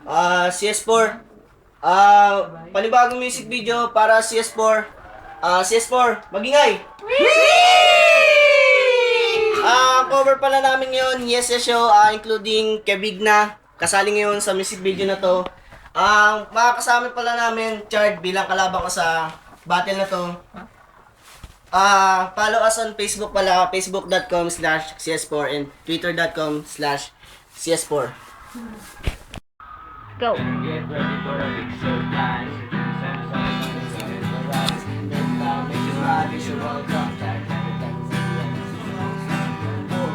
CS4. Panibagong music video para CS4. CS4, magingay! Cover pala namin ngayon, Yes Yes Show, including Kebigna. Kasali ngayon sa music video na to. Mga kasama pala namin, Chard, bilang kalaban ko sa battle na to. Follow us on Facebook pala, facebook.com/cs4 and twitter.com/cs4. Go. Get ready for a big surprise.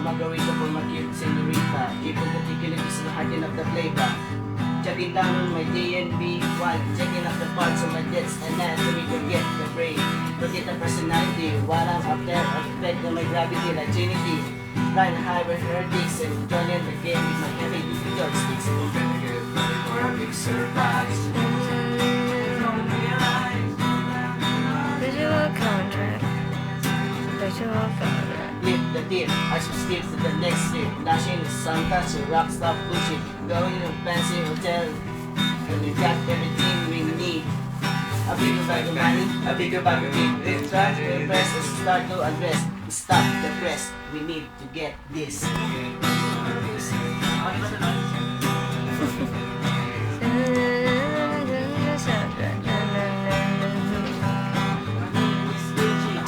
Margarita for my cute senorita. Keep on the ticket is the hiding of the flavor. Checking down on my DNB1. Checking up the parts of my jets and anatomy to get the brain. Forget the personality. While I'm up there, I reflect on my gravity like Trinity. Flying high with her dicks and joining the game with my heavy figure sticks. Gonna get ready for a big surprise. Visual contract. Visual contract. Lift the dip, I should skip to the next step. Dashing the sun, touch the rock, stop pushing. Going to a fancy hotel, and we got everything we need. A bigger bag of money, a bigger bag of meat. Let's try to impress, let's start to undress. Stop the press, we need to get this.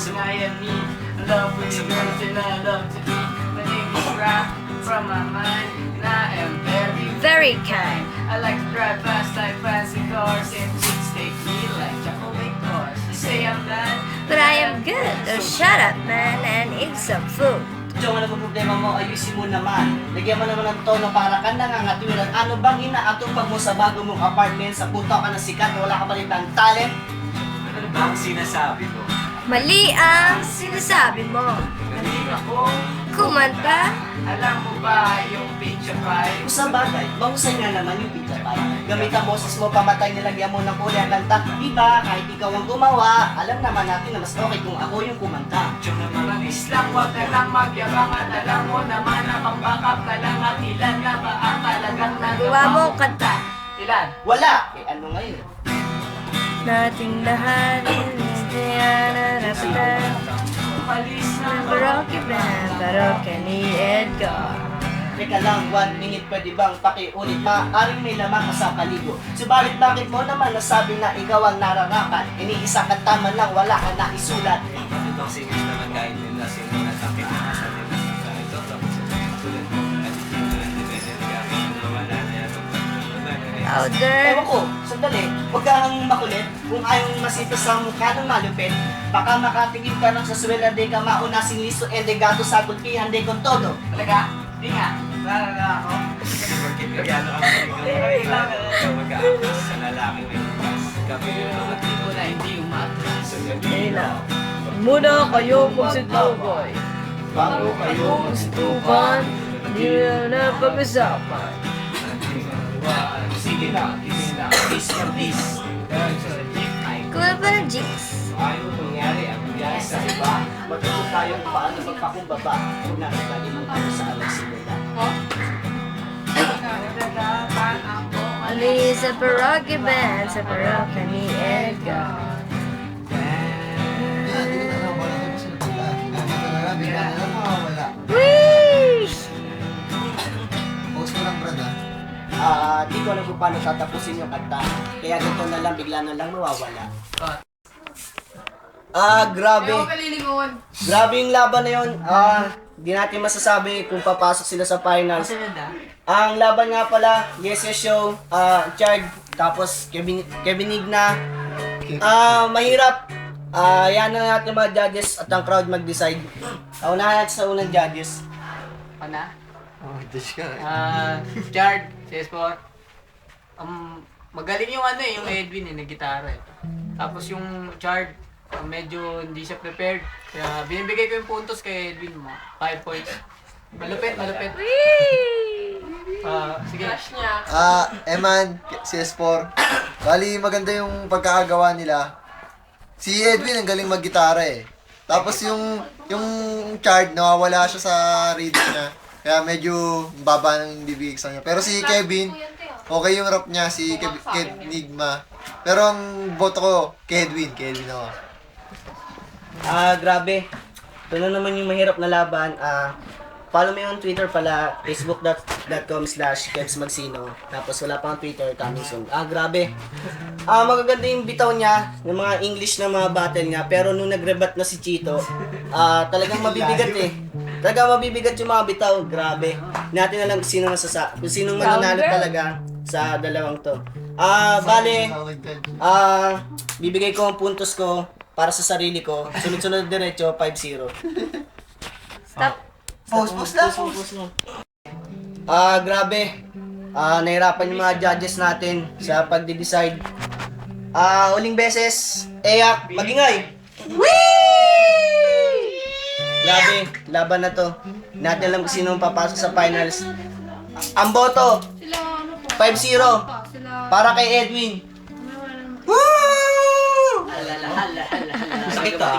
Tonight I need love with you, girls, and I love to be. My name is Rap from my mind, and I am Very kind. I like to drive fast like fancy cars, and chicks take me like chocolate cars. You say I'm bad, But I am good. So shut up, man, and eat some food. Diyo nga naman problema mo, ayusin mo naman. Lagyan mo naman ng tono para ka nangangatwiran. Ano bang inaatupag mo sa bago mong apartment? Sa puto ka na sikat, wala ka pa rin ng talent? ano ba ang sinasabi mo? Mali ang sinasabi mo. Galing ako. Kumanta? Alam mo ba yung pizza pie? Kung sa bagay, mahusay nga naman yung pizza pie. Gamit ang boses mo, pamatay, nilagyan mo ng kulay ang kanta. Diba, kahit ikaw ang gumawa, alam naman natin na mas okay kung ako yung kumanta. Mangis lang, wag ka lang magyabang at alam mo naman na pambakap ka lang at ilan na ba ang talagang Gawa mo ang kanta. Ilan? Wala! Eh ano ngayon? Nating lahat is diyan Umalis na ako. Parokya band, parokya ni Edgar. Teka lang, 1 minute pwede bang pakiulit? Maaaring may lamang ka sa kaligo. Subalit bakit mo naman nasabi na ikaw ang nararapat? Iniisa ka tama lang, wala ka na isulat. Itong singers naman kahit nila sino na sakit na sa nila. Ito, tapos tulad mo. At hindi lang depende ka. Wala na yan. Louder. Ewan ko, sandali, huwag kang makulit. Kung ayaw masipas ang mukha ng malupit, baka makatingin ka lang sa swela de ka maunasing listo and de gato sa gulpihan de con todo. Talaga? Hindi nga. Nalala ako. Bakit kagano ang mag-aapos sa lalaki may bukas? Kami yung mga tipo na hindi umatras. Sa gabi na. Muna kayo magsituboy. Bago kayo Magsitupan, hindi na pag-usapan. sige na, kiss na, kiss na, kiss. Cool pa ng jeans. Ayaw mangyari ang nangyari sa iba. Matuto tayo kung paano magpakumbaba. Huwag na nakalimutan sa alas simula. Ali sa parokya band, sa parokya ni Edgar. Whee! Post mo lang, brad, Di ko alam kung paano tatapusin yung kanta. Kaya ganito na lang, bigla na lang mawawala. Grabe. Grabe yung laban na yun. Di natin masasabi kung papasok sila sa finals. Ang laban nga pala, Yes Yes Show, Chard, tapos Kevin Igna. Mahirap. Yan na natin mga judges at ang crowd mag-decide. Unahan natin sa unang judges. Pana? Oh, dish ka. Chard, CS4. Magaling yung yung Edwin na gitara eh. Tapos yung Chard, medyo hindi siya prepared. Kaya binibigay ko yung puntos kay Edwin mo. 5 points. Malupit. Sige. Eman, CS4. Bali, maganda yung pagkakagawa nila. Si Edwin ang galing mag-gitara eh. Tapos yung Chard, nawawala siya sa rhythm niya. Kaya medyo baba ng bibig sa niya. Pero si Kevin, Okay yung rap niya, si Kev Nigma. Pero ang boto ko, kay Edwin ako. Grabe. Ito na naman yung mahirap na laban. Follow me on Twitter pala, facebook.com/kevsmagsino. Tapos wala pang Twitter, coming soon. Grabe. Magaganda yung bitaw niya, yung mga English na mga battle niya. Pero nung nag-rebat na si Chito, talagang mabibigat eh. Talagang mabibigat yung mga bitaw. Grabe. Natin na lang kung sinong mananalo talaga sa dalawang to. Bale, bibigay ko ang puntos ko para sa sarili ko. Sunod-sunod diretso, 5-0. Stop. Post lang. Grabe. Nahirapan yung mga judges natin sa pagde-decide. Uling beses, Eyak, magingay! Grabe, laban na to. Natin alam kung sino ang papasok sa finals. Ang boto, 5-0 para kay Edwin. Hala. Sakit ah.